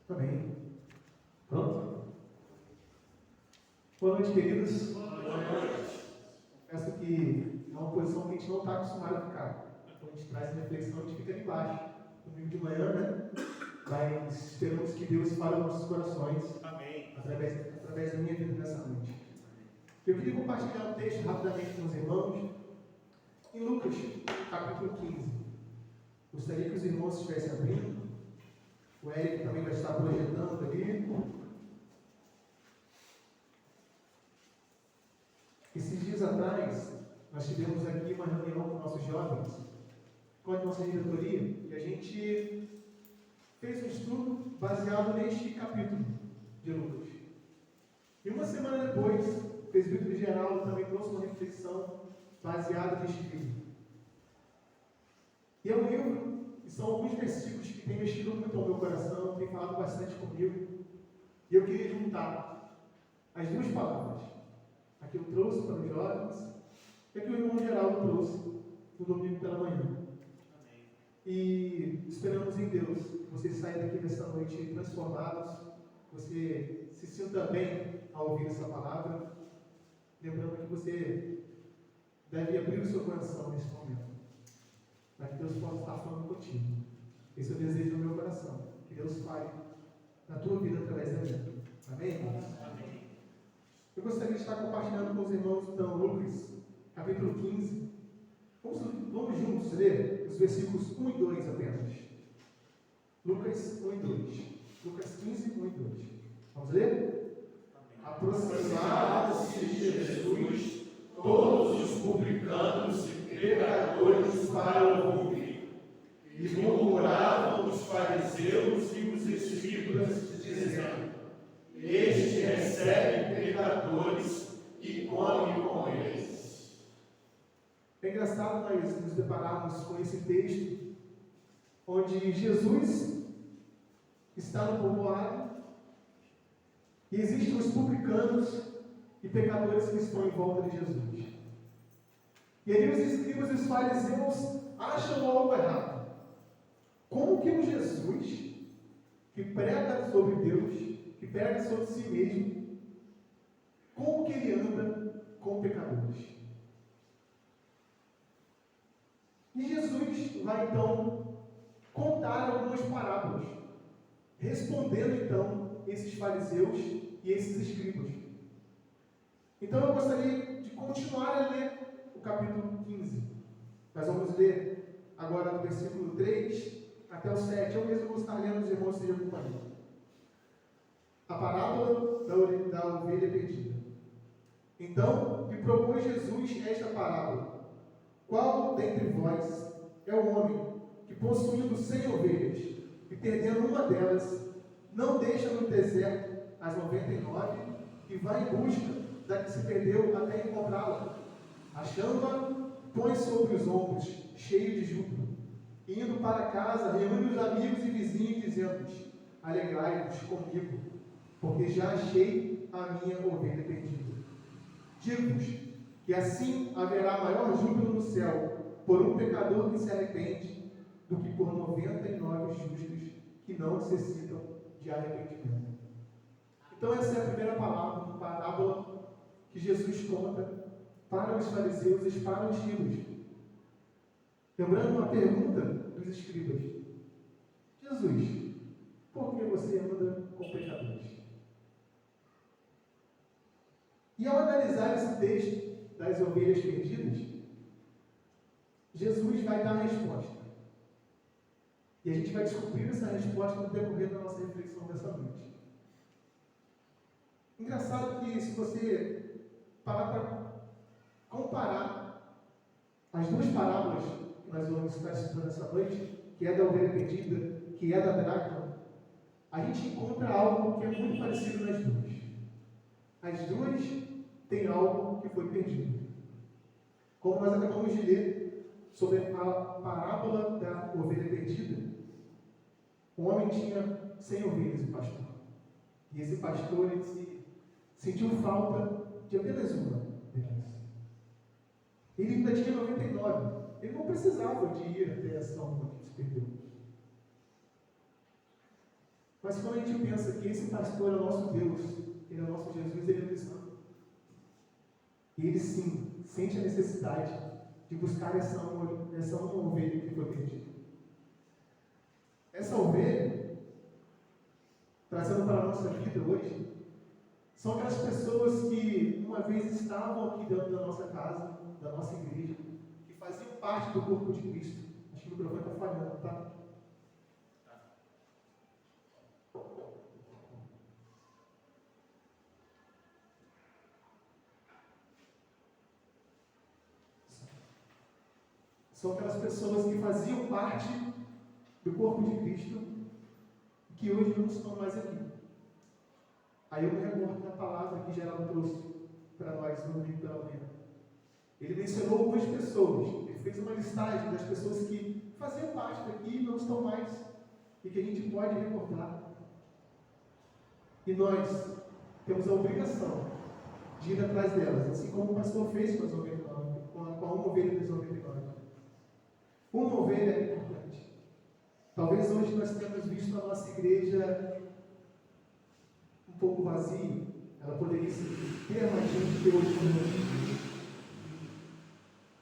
Amém. Pronto? Boa noite, queridos. Boa noite. Confesso que é uma posição que a gente não está acostumado a ficar. Quando a gente traz a reflexão, a gente fica ali embaixo. Domingo de manhã, né? Mas esperamos que Deus fale aos nossos corações. Amém. Através da minha vida nessa noite. Eu queria compartilhar um texto rapidamente com os irmãos. Em Lucas, capítulo 15. Gostaria que os irmãos estivessem abrindo. O Eric também vai estar projetando ali. Esses dias atrás, nós tivemos aqui uma reunião com nossos jovens, com a nossa diretoria, e a gente fez um estudo baseado neste capítulo de Lucas. E uma semana depois, o presbítero geral também trouxe uma reflexão baseada neste livro. E é um livro, e são alguns versículos que têm mexido muito ao meu coração, têm falado bastante comigo, e eu queria juntar as duas palavras. A que eu trouxe para os jovens, e a que o irmão Geraldo trouxe no domingo pela manhã. Amém. E esperamos em Deus que você saia daqui dessa noite transformados, você se sinta bem ao ouvir essa palavra, lembrando que você deve abrir o seu coração nesse momento, para que Deus possa estar falando contigo. Esse é o desejo do meu coração, que Deus fale na tua vida através da minha. Amém, irmãos? Amém. Eu gostaria de estar compartilhando com os irmãos, então, Lucas, capítulo 15. Vamos juntos ler os versículos 1 e 2 apenas. Lucas 1 e 2. Lucas 15, 1 e 2. Vamos ler? Aproximaram-se de Jesus todos os publicanos e pecadores para ouvir, e murmuravam os fariseus e os escribas, dizendo: Este recebe pecadores e come com eles. É engraçado nós nos depararmos com esse texto, onde Jesus está no povoado, e existem os publicanos e pecadores que estão em volta de Jesus. E aí os escribas e os fariseus acham algo errado. Como que um Jesus, que prega sobre Deus, que prega sobre si mesmo, como que ele anda com pecadores? E Jesus vai então contar algumas parábolas, respondendo então esses fariseus e esses escribas. Então eu gostaria de continuar a ler o capítulo 15. Nós vamos ler agora do versículo 3 até o 7. Eu mesmo vou estar lendo, os irmãos estejam acompanhando. A parábola da ovelha perdida. Então lhe propôs Jesus esta parábola: Qual dentre vós é o homem que, possuindo 100 ovelhas e perdendo uma delas, não deixa no deserto as 99 e vai em busca da que se perdeu até encontrá-la? Achando-a, põe sobre os ombros, cheio de júbilo, e indo para casa, reúne os amigos e vizinhos, dizendo-lhes: Alegrai-vos comigo, porque já achei a minha ovelha perdida. Digo-vos que assim haverá maior júbilo no céu por um pecador que se arrepende, do que por 99 justos que não necessitam de arrependimento. Então essa é a primeira parábola que Jesus conta para os fariseus e para os escribas. Lembrando uma pergunta dos escribas: Jesus, por que você anda com pecadores? E ao analisar esse texto das ovelhas perdidas, Jesus vai dar a resposta. E a gente vai descobrir essa resposta no decorrer da nossa reflexão dessa noite. Engraçado que, se você parar para comparar as duas parábolas que nós vamos estar estudando essa noite, que é da ovelha perdida, que é da dracma, a gente encontra algo que é muito parecido nas duas. As duas têm algo que foi perdido. Como nós acabamos de ler sobre a parábola da ovelha perdida, o homem tinha 100 ovelhas, o pastor. E esse pastor, ele sentiu falta de apenas uma delas. Ele ainda tinha 99. Ele não precisava de ir até essa uma que se perdeu. Mas quando a gente pensa que esse pastor é o nosso Deus, ele é o nosso Jesus, ele nos ama. E ele sim sente a necessidade de buscar essa uma ovelha que foi perdida. Essa ovelha, trazendo para a nossa vida hoje, são aquelas pessoas que uma vez estavam aqui dentro da nossa casa, da nossa igreja, que faziam parte do corpo de Cristo. Acho que o microfone está falhando, tá? São aquelas pessoas que faziam parte do corpo de Cristo e que hoje não estão mais aqui. Aí eu me recordo da palavra que Geraldo trouxe para nós no domingo pela manhã. Ele mencionou algumas pessoas, ele fez uma listagem das pessoas que faziam parte daqui e não estão mais, e que a gente pode recordar. E nós temos a obrigação de ir atrás delas, assim como o pastor fez com as ovelhas, com a uma ovelha das 99. Uma ovelha é importante. Talvez hoje nós tenhamos visto a nossa igreja um pouco vazia. Ela poderia ter mais gente que hoje não.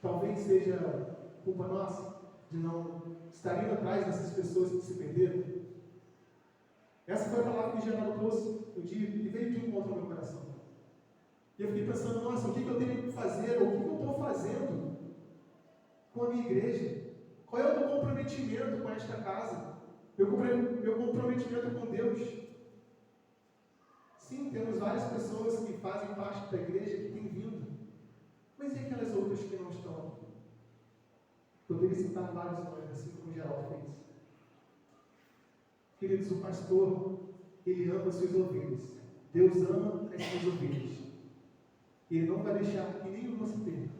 Talvez seja culpa nossa de não estar indo atrás dessas pessoas que se perderam. Essa foi a palavra que Geraldo trouxe no dia e veio de encontro ao meu coração. E eu fiquei pensando, nossa, o que eu tenho que fazer, ou o que eu estou fazendo com a minha igreja? Qual é o meu comprometimento com esta casa? Meu comprometimento com Deus? Sim, temos várias pessoas que fazem parte da igreja que têm vindo. Mas e aquelas outras que não estão aqui? Poderia citar vários nomes, assim como o Geraldo fez. Queridos, o pastor, ele ama as suas ovelhas. Deus ama as suas ovelhas. Ele não vai deixar que nenhuma se perca.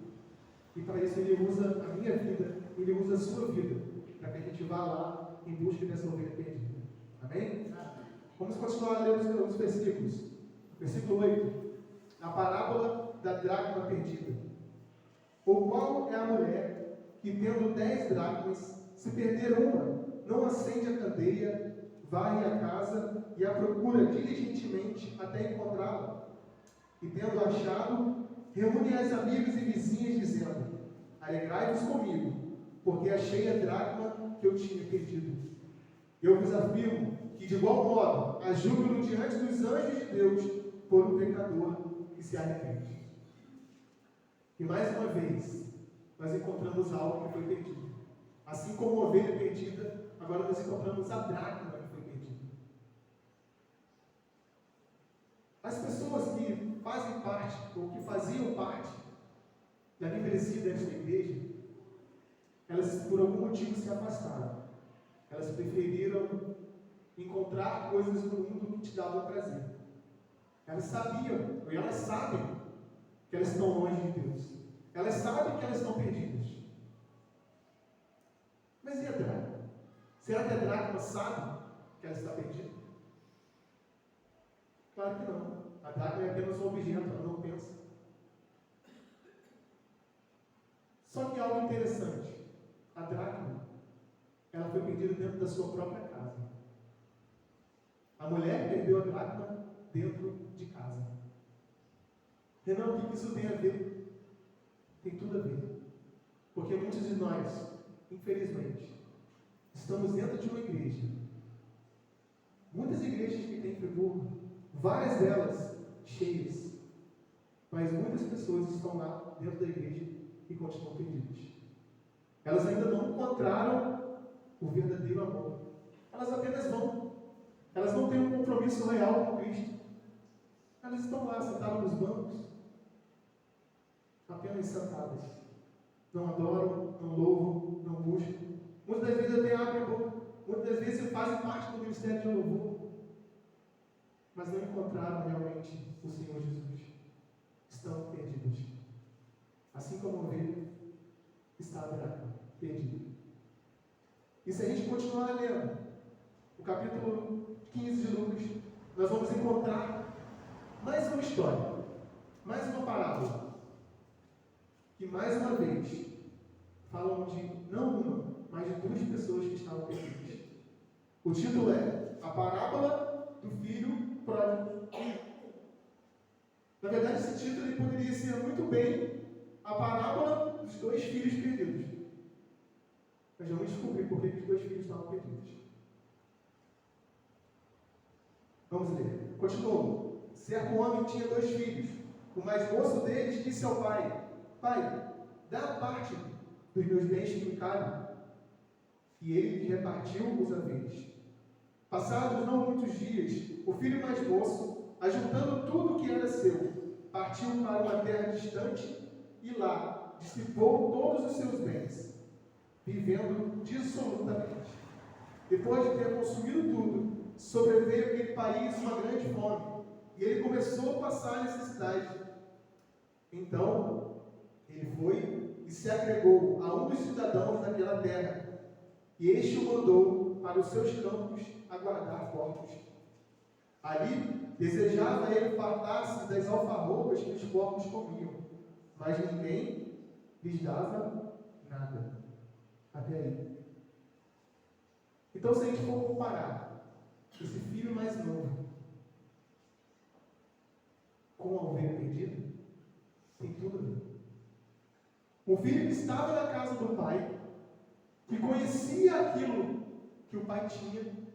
E para isso ele usa a minha vida, ele usa a sua vida, para que a gente vá lá em busca dessa ovelha perdida. Amém? Vamos continuar a ler os versículos. Versículo 8. A parábola da dracma perdida. Ou qual é a mulher que, tendo 10 dracmas, se perder uma, não acende a candeia, varre a casa e a procura diligentemente até encontrá-la? E tendo achado, reúne as amigas e vizinhas, dizendo: alegrai-vos comigo, porque achei a dracma que eu tinha perdido. Eu vos afirmo que, de igual modo, há júbilo diante dos anjos de Deus por um pecador que se arrepende. E mais uma vez, nós encontramos algo que foi perdido. Assim como a ovelha perdida, agora nós encontramos a dracma que foi perdida. As pessoas que fazem parte, ou que faziam parte da membresia desta igreja, elas por algum motivo se afastaram. Elas preferiram encontrar coisas no mundo que te davam prazer. Elas sabiam, ou elas sabem, que elas estão longe de Deus. Elas sabem que elas estão perdidas. Mas e a dracma? Será que a dracma sabe que ela está perdida? Claro que não. A dracma é apenas um objeto, ela não pensa. Só que algo interessante. A dracma, ela foi perdida dentro da sua própria casa. A mulher perdeu a dracma dentro de casa. Renan, o que isso tem a ver? Tem tudo a ver. Porque muitos de nós, infelizmente, estamos dentro de uma igreja. Muitas igrejas que tem em Friburgo, várias delas cheias. Mas muitas pessoas estão lá dentro da igreja e continuam perdidas. Elas ainda não encontraram o verdadeiro amor. Elas apenas vão. Elas não têm um compromisso real com Cristo. Elas estão lá, sentadas nos bancos, apenas sentadas. Não adoram, não louvam, não buscam. Muitas das vezes até abrem a boca. Muitas das vezes fazem parte do ministério de louvor. Mas não encontraram realmente o Senhor Jesus. Estão perdidos. Assim como a ovelha está perdida. E se a gente continuar lendo o capítulo 15 de Lucas, nós vamos encontrar mais uma história, mais uma parábola, que mais uma vez falam de não uma, mas de duas pessoas que estavam perdidas. O título é a parábola do filho pródigo. Na verdade, esse título ele poderia ser muito bem a parábola dos 2 filhos perdidos. Mas vamos descobrir por que os 2 filhos estavam perdidos. Vamos ler. Continuou. Certo homem tinha 2 filhos. O mais moço deles disse ao pai: Pai, dá a parte dos meus bens que me cabem. E ele lhe repartiu os haveres. Passados não muitos dias, o filho mais moço, ajuntando tudo o que era seu, partiu para uma terra distante e lá dissipou todos os seus bens, vivendo dissolutamente. Depois de ter consumido tudo, sobreveio àquele país uma grande fome, e ele começou a passar necessidade. Então, ele foi e se agregou a um dos cidadãos daquela terra, e este o mandou para os seus campos a guardar porcos. Ali, desejava ele fartar-se das alfarrobas que os porcos comiam, mas ninguém lhes dava nada. Até aí. Então, se a gente for comparar esse filho mais novo com a ovelha perdida, tem tudo a ver. Um filho que estava na casa do pai, que conhecia aquilo que o pai tinha,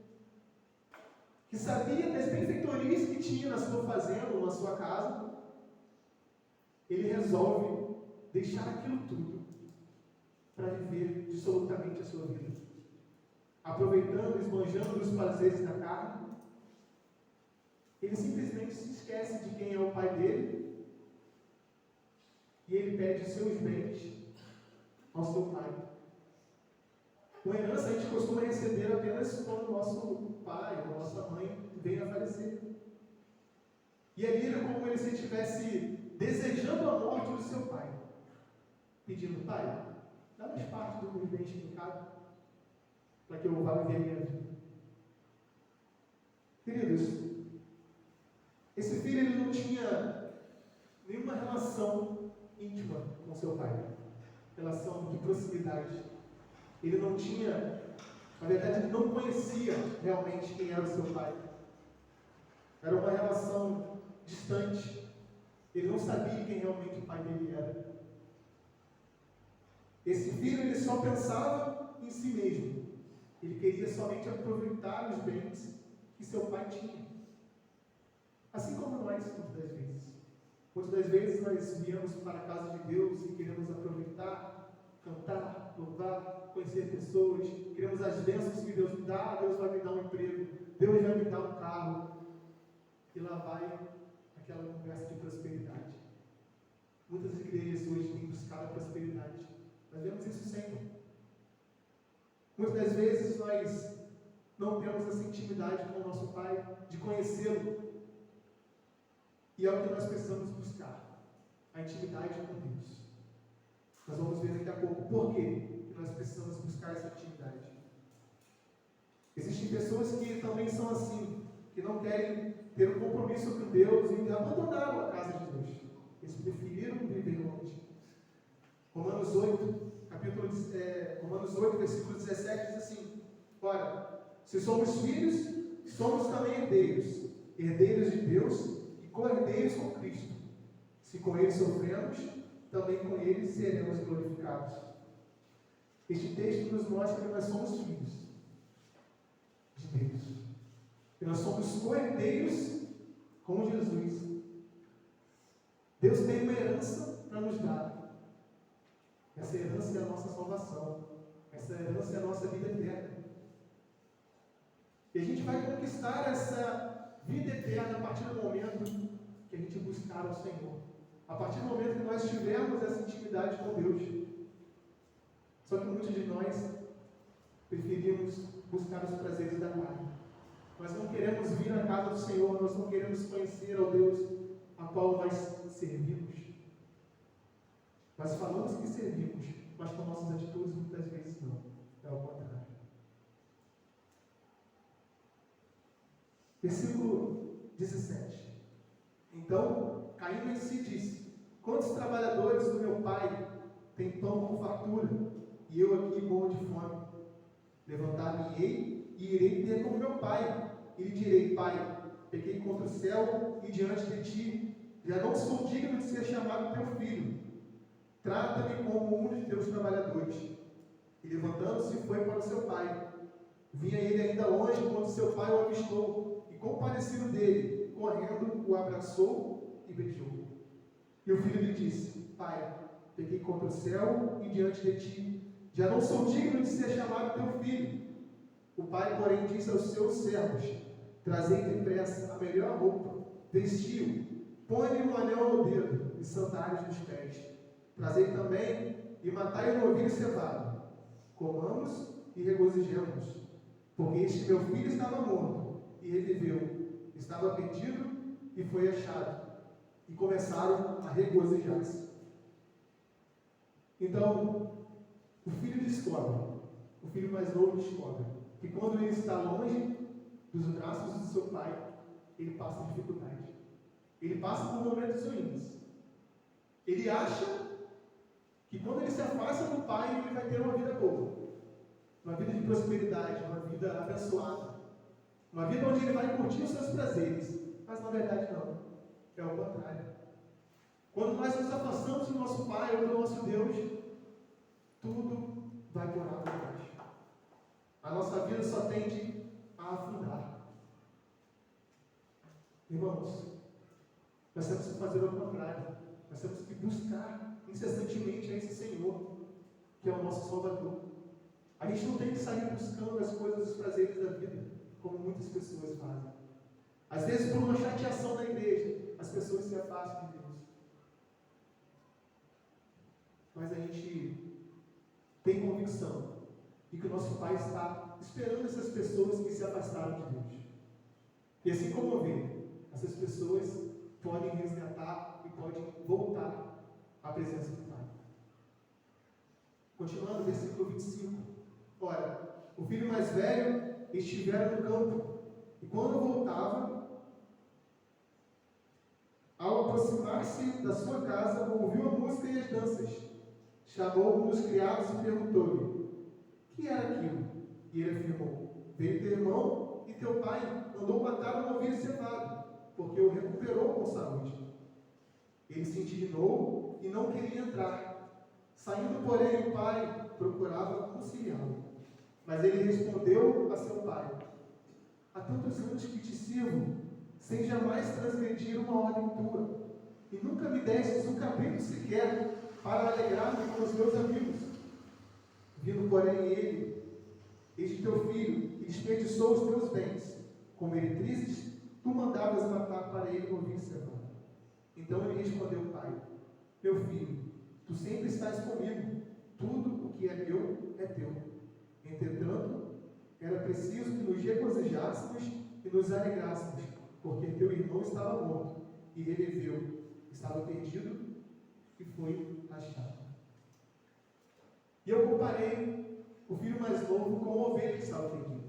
que sabia das benfeitorias que tinha na sua fazenda ou na sua casa, ele resolve deixar aquilo tudo para viver dissolutamente a sua vida, aproveitando, esbanjando os prazeres da carne. Ele simplesmente se esquece de quem é o pai dele e ele pede os seus bens ao seu pai. Com herança a gente costuma receber apenas quando o nosso pai ou nossa mãe vem a falecer. E ali era como ele se estivesse desejando a morte do seu pai, pedindo: Pai, dá mais parte dos meus bens que me cabem, para que eu vá viver a minha vida. Queridos, esse filho ele não tinha nenhuma relação íntima com seu pai, relação de proximidade. Ele não tinha, na verdade, ele não conhecia realmente quem era o seu pai. Era uma relação distante. Ele não sabia quem realmente o pai dele era. Esse filho ele só pensava em si mesmo. Ele queria somente aproveitar os bens que seu pai tinha. Assim como nós, muitas das vezes. Muitas das vezes nós viemos para a casa de Deus e queremos aproveitar, cantar, louvar, conhecer pessoas, queremos as bênçãos que Deus me dá. Deus vai me dar um emprego, Deus vai me dar um carro. E lá vai aquela conversa de prosperidade. Muitas igrejas hoje têm buscado a prosperidade. Nós vemos isso sempre. Muitas das vezes nós não temos essa intimidade com o nosso Pai, de conhecê-lo. E é o que nós precisamos buscar, a intimidade com Deus. Nós vamos ver daqui a pouco por que nós precisamos buscar essa intimidade. Existem pessoas que também são assim, que não querem ter um compromisso com Deus e abandonaram a casa de Deus. Eles preferiram viver longe. Romanos 8, versículo 17 diz assim: Ora, se somos filhos, somos também herdeiros, herdeiros de Deus e co-herdeiros com Cristo. Se com Ele sofremos, também com Ele seremos glorificados. Este texto nos mostra que nós somos filhos de Deus. Que nós somos co-herdeiros com Jesus. Deus tem uma herança para nos dar. Essa herança é a nossa salvação. Essa herança é a nossa vida eterna. E a gente vai conquistar essa vida eterna a partir do momento que a gente buscar o Senhor. A partir do momento que nós tivermos essa intimidade com Deus. Só que muitos de nós preferimos buscar os prazeres da carne. Nós não queremos vir à casa do Senhor, nós não queremos conhecer ao Deus a qual nós servimos. Nós falamos que servimos, mas com nossas atitudes muitas vezes não. É o contrário. Versículo 17. Então, caindo em si disse: Quantos trabalhadores do meu pai têm pão com fartura, e eu aqui morro de fome? Levantar-me-ei e irei ter com meu pai, e lhe direi: Pai, pequei contra o céu e diante de ti, já não sou digno de ser chamado teu filho. Trata-me como um de teus trabalhadores. E levantando-se, foi para o seu pai. Vinha ele ainda longe quando seu pai o avistou, e compadecido dele, correndo, o abraçou e beijou. E o filho lhe disse: Pai, pequei contra o céu e diante de ti, já não sou digno de ser chamado teu filho. O pai, porém, disse aos seus servos: Trazei depressa a melhor roupa, vestiu, põe-lhe um anel no dedo e sandálias nos pés. Trazei também e matai um novilho cevado. Comamos e regozijemos, porque este meu filho estava morto e reviveu, estava perdido e foi achado. E começaram a regozijar-se. Então, o filho descobre, o filho mais novo descobre, que quando ele está longe dos braços do seu pai, ele passa dificuldade. Ele passa por momentos ruins. Ele acha que quando ele se afasta do pai, ele vai ter uma vida boa. Uma vida de prosperidade, uma vida abençoada. Uma vida onde ele vai curtir os seus prazeres. Mas na verdade não. É o contrário. Quando nós nos afastamos do nosso pai ou do nosso Deus, tudo vai por água abaixo. A nossa vida só tende a afundar. Irmãos, nós temos que fazer o contrário. Nós temos que buscar incessantemente a esse Senhor, que é o nosso Salvador. A gente não tem que sair buscando as coisas, os prazeres da vida, como muitas pessoas fazem. Às vezes, por uma chateação da igreja, as pessoas se afastam de Deus. Mas a gente tem convicção de que o nosso Pai está esperando essas pessoas que se afastaram de Deus. E assim como eu vi, essas pessoas podem resgatar e podem voltar à presença do Pai. Continuando, versículo 25. Ora, o filho mais velho estivera no campo, e quando voltava, ao aproximar-se da sua casa, ouviu a música e as danças. Chamou um dos criados e perguntou-lhe: que era aquilo? E ele afirmou: veio teu irmão e teu pai mandou matar um novilho cevado, porque o recuperou com saúde. Ele se indignou e não queria entrar. Saindo, porém, o pai procurava conciliá-lo. Mas ele respondeu a seu pai: há tantos anos que te sirvo, sem jamais transgredir uma ordem tua, e nunca me destes um cabrito sequer para alegrar-me com os meus amigos. Vindo, porém, ele, este teu filho, e desperdiçou os teus bens, com meretrizes, tu mandavas matar para ele um novilho cevado. Então ele respondeu: pai, meu filho, tu sempre estás comigo, tudo o que é meu é teu. Entretanto, era preciso que nos regozijássemos e nos alegrássemos, porque teu irmão estava morto e reviveu, estava perdido e foi achado. E eu comparei o filho mais novo com a ovelha que estava perdida.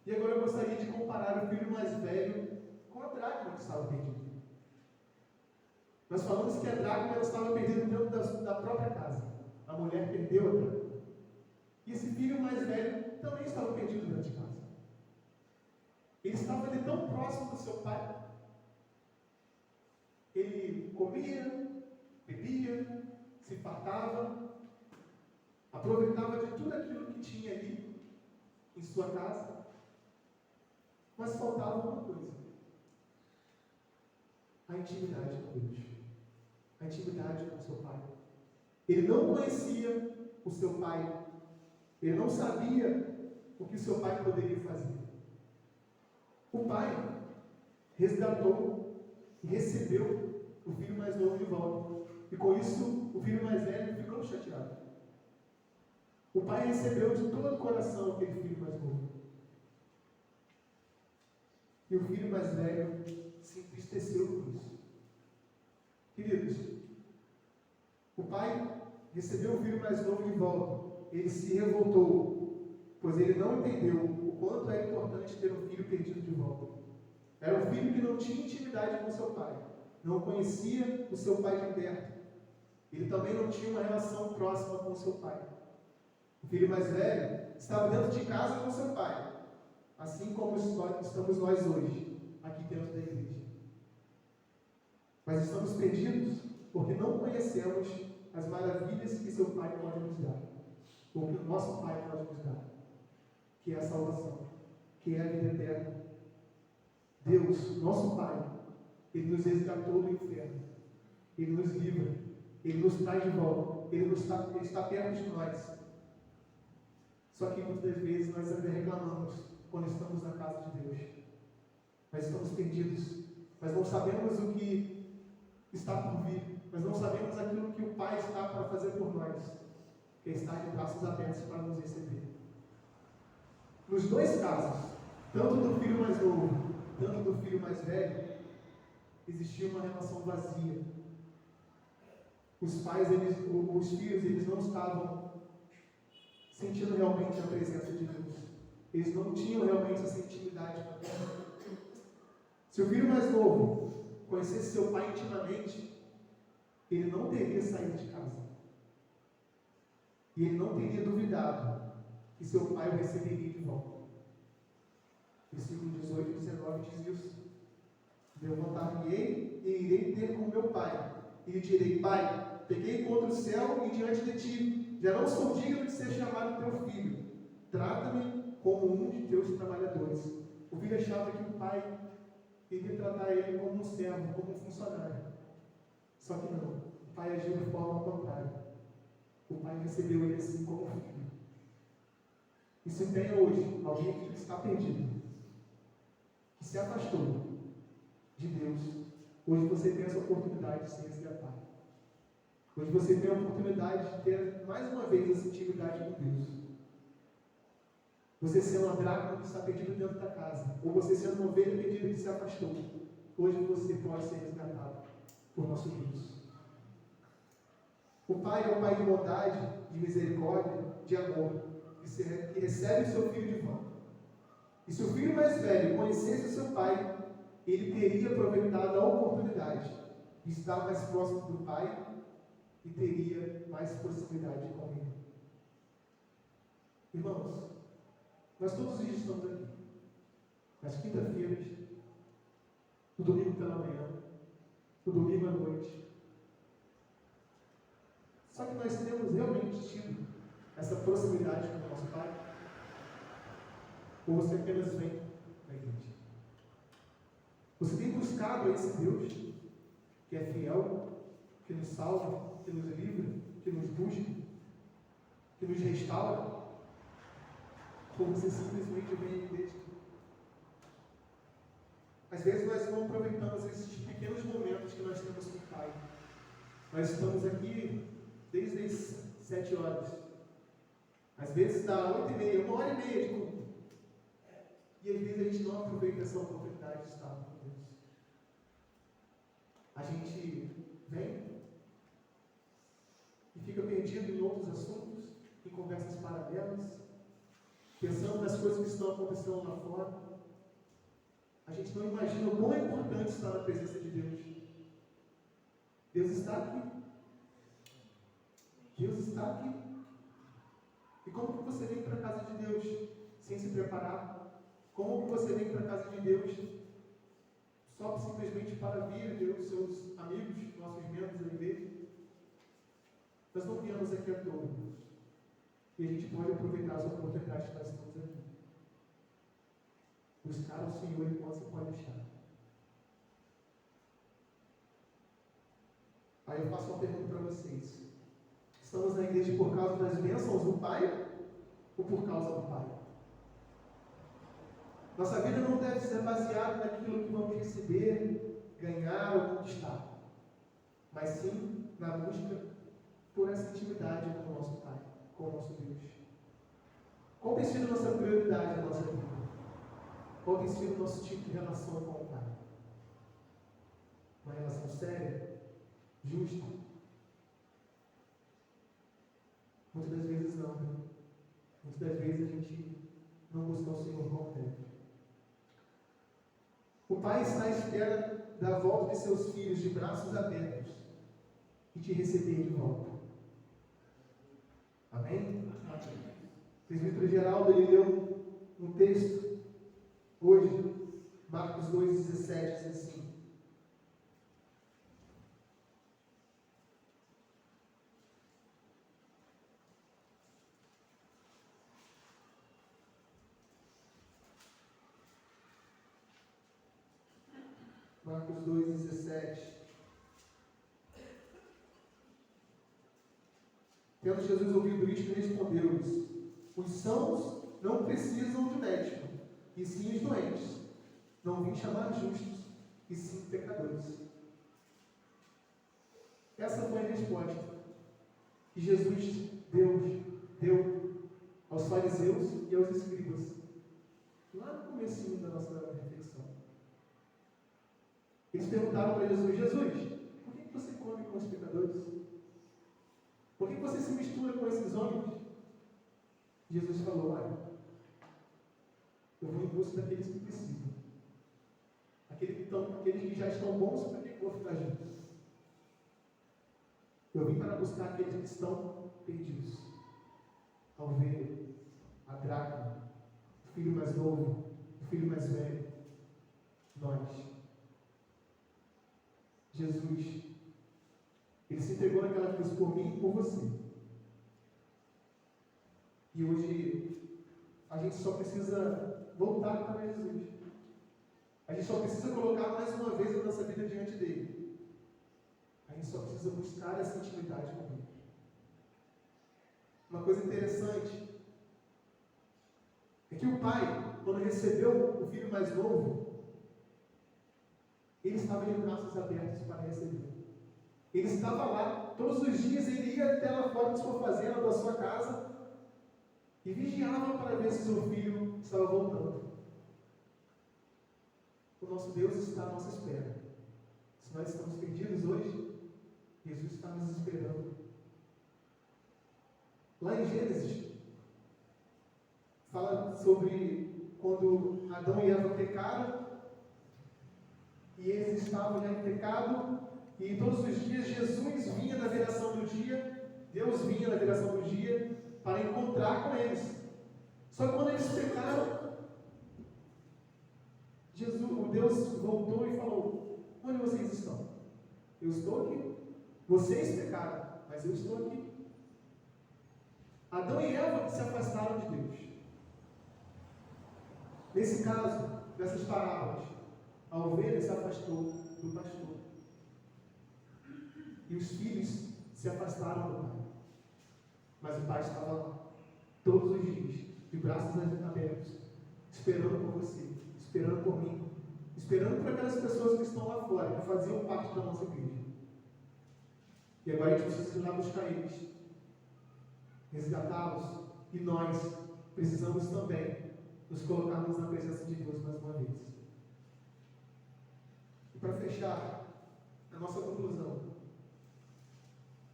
E agora eu gostaria de comparar o filho mais velho com a dracma que estava perdida. Nós falamos que a dracma ela estava perdida dentro da própria casa. A mulher perdeu a dracma. E esse filho mais velho também estava perdido dentro de casa. Ele estava ali tão próximo do seu pai. Ele comia, bebia, se fartava, aproveitava de tudo aquilo que tinha ali em sua casa, mas faltava uma coisa: a intimidade com Deus, a intimidade com o seu pai. Ele não conhecia o seu pai, ele não sabia o que o seu pai poderia fazer. O pai resgatou e recebeu o filho mais novo de volta, e com isso o filho mais velho ficou chateado. O pai recebeu de todo o coração aquele filho mais novo, e o filho mais velho se entristeceu por isso. Queridos, o pai recebeu o filho mais novo de volta. Ele se revoltou, pois ele não entendeu o quanto era importante ter um filho perdido de volta. Era um filho que não tinha intimidade com seu pai, não conhecia o seu pai de perto. Ele também não tinha uma relação próxima com o seu pai. O filho mais velho estava dentro de casa com seu pai, assim como estamos nós hoje, aqui dentro da igreja. Mas estamos perdidos porque não conhecemos as maravilhas que seu Pai pode nos dar, ou que o nosso Pai pode nos dar, que é a salvação, que é a vida eterna. Deus, nosso Pai, Ele nos resgatou do inferno, Ele nos livra, Ele nos traz de volta, Ele está perto de nós. Só que muitas vezes nós ainda reclamamos quando estamos na casa de Deus. Nós estamos perdidos, nós não sabemos o que está por vir, nós não sabemos aquilo que o Pai está para fazer por nós, que está de braços abertos para nos receber. Nos dois casos, tanto do filho mais novo, tanto do filho mais velho, existia uma relação vazia. Os pais, os filhos, eles não estavam sentindo realmente a presença de Deus. Eles não tinham realmente essa intimidade com Deus. Se o filho mais novo conhecesse seu pai intimamente, ele não teria saído de casa. E ele não teria duvidado que seu pai o receberia de volta. Versículo 18 e 19 diz isso. Levantar-me-ei e irei ter com meu pai. E lhe direi: Pai, peguei contra o céu e diante de ti. Já não sou digno de ser chamado teu filho. Trata-me como um de teus trabalhadores. O filho achava que o pai iria tratar ele como um servo, como um funcionário. Só que não. O pai agiu de forma contrária. O pai recebeu ele assim como filho. E se tem hoje alguém aqui que está perdido, que se afastou de Deus, hoje você tem essa oportunidade de se resgatar. Hoje você tem a oportunidade de ter mais uma vez essa intimidade com Deus. Você ser uma dracma que está perdido dentro da casa, ou você ser uma ovelha perdida que se afastou, hoje você pode ser resgatado por nosso Deus. O Pai é um Pai de bondade, de misericórdia, de amor, que recebe o seu filho de volta. E se o filho mais velho conhecesse o seu pai, ele teria aproveitado a oportunidade de estar mais próximo do pai e teria mais proximidade com ele. Irmãos, nós todos os dias estamos aqui, nas quinta-feiras, no domingo pela manhã, no domingo à noite. Só que nós temos realmente tido essa proximidade com o nosso Pai? Ou você apenas vem na igreja? Você tem buscado a esse Deus que é fiel, que nos salva, que nos livra, que nos busca, que nos restaura? Ou você simplesmente vem à igreja? Às vezes nós não aproveitamos esses pequenos momentos que nós temos com o Pai. Nós estamos aqui desde as 7 horas. Às vezes dá 8h30, 1h30 de culto. E às vezes a gente não aproveita essa oportunidade de estar com Deus. A gente vem e fica perdido em outros assuntos, em conversas paralelas, pensando nas coisas que estão acontecendo lá fora. A gente não imagina o quão é importante estar na presença de Deus. Deus está aqui. Deus está aqui. E como que você vem para a casa de Deus sem se preparar? Como que você vem para a casa de Deus só simplesmente para vir ver os seus amigos, nossos membros da igreja? Nós não viemos aqui à toa. E a gente pode aproveitar as oportunidades que nós estamos aqui. Buscar o Senhor enquanto você pode achar. Aí eu faço uma pergunta para vocês. Estamos na igreja por causa das bênçãos do Pai ou por causa do Pai? Nossa vida não deve ser baseada naquilo que vamos receber, ganhar ou conquistar, mas sim na busca por essa intimidade com o nosso Pai, com o nosso Deus. Qual tem sido a nossa prioridade na nossa vida? Qual tem sido o nosso tipo de relação com o Pai? Uma relação séria? Justa? Muitas das vezes não, né? Muitas das vezes a gente não busca o Senhor como deve. O Pai está à espera da volta de seus filhos de braços abertos e te receber de volta. Amém? O presbítero Geraldo, ele leu um texto Hoje, Marcos 2,17 diz assim: Marcos 2,17. Tendo Jesus ouvido isto, respondeu-lhes: os sãos não precisam de médico, e sim os doentes. Não vim chamar justos, e sim pecadores. Essa foi a resposta que Jesus deu aos fariseus e aos escribas, lá no comecinho da nossa reflexão. Eles perguntaram para Jesus: Jesus, por que você come com os pecadores? Por que você se mistura com esses homens? Jesus falou: olha, eu vou em busca daqueles que precisam. Aqueles que já estão bons, para que eu vou ficar juntos? Eu vim para buscar aqueles que estão perdidos. A ovelha, a dracma, o filho mais novo, o filho mais velho, nós. Jesus, Ele se entregou naquela cruz por mim e por você. E hoje, a gente só precisa voltar para Jesus. A gente só precisa colocar mais uma vez a nossa vida diante dele. A gente só precisa buscar essa intimidade com ele. Uma coisa interessante é que o pai, quando recebeu o filho mais novo, ele estava de braços abertos para receber. Ele estava lá, todos os dias ele ia até lá fora da sua fazenda, da sua casa, e vigiava para ver se seu filho estava voltando. O nosso Deus está à nossa espera. Se nós estamos perdidos hoje, Jesus está nos esperando. Lá em Gênesis, fala sobre quando Adão e Eva pecaram, e eles estavam já em pecado, e todos os dias Jesus vinha na viração do dia, Deus vinha na viração do dia, para encontrar com eles. Só que quando eles pecaram, o Deus voltou e falou: onde vocês estão? Eu estou aqui. Vocês pecaram, mas eu estou aqui. Adão e Eva se afastaram de Deus. Nesse caso, nessas parábolas, a ovelha se afastou do pastor. E os filhos se afastaram do pai. Mas o pai estava lá, todos os dias, de braços abertos, esperando por você, esperando por mim, esperando por aquelas pessoas que estão lá fora, que faziam parte da nossa igreja. E agora a gente precisa ir lá buscar eles, resgatá-los, e nós precisamos também nos colocarmos na presença de Deus mais uma vez. E para fechar a nossa conclusão,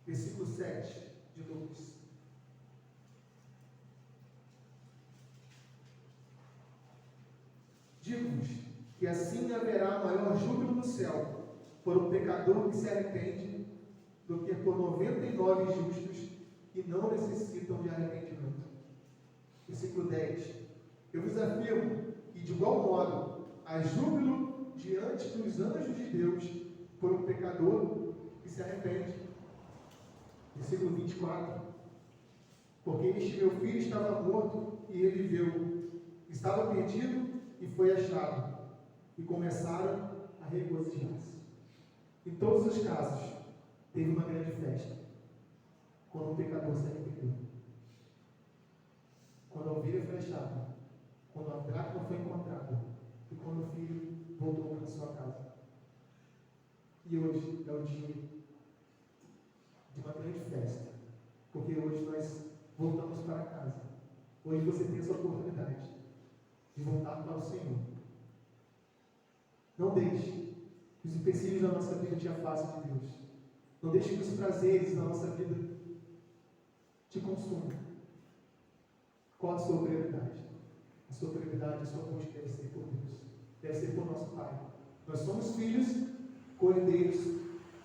versículo 7 de Lucas. Digo-vos que assim haverá maior júbilo no céu por um pecador que se arrepende do que por 99 justos que não necessitam de arrependimento. Versículo 10. Eu vos afirmo que de igual modo há júbilo diante dos anjos de Deus por um pecador que se arrepende. Versículo 24. Porque este meu filho estava morto e reviveu, estava perdido e foi achado, e começaram a regozijar-se. Em todos os casos, teve uma grande festa, quando um pecador se arrependeu, quando a ovelha foi achada, quando a dracma foi encontrada, e quando o filho voltou para sua casa. E hoje é o dia de uma grande festa, porque hoje nós voltamos para casa. Hoje você tem essa oportunidade de voltar para o Senhor. Não deixe que os empecilhos da nossa vida te afastem de Deus. Não deixe que os prazeres da nossa vida te consumam. Qual a sua prioridade? A sua prioridade, a sua busca deve ser por Deus. Deve ser por nosso Pai. Nós somos filhos, co-herdeiros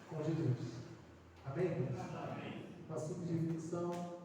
com de Deus. Amém? Amém. Uma simples reflexão.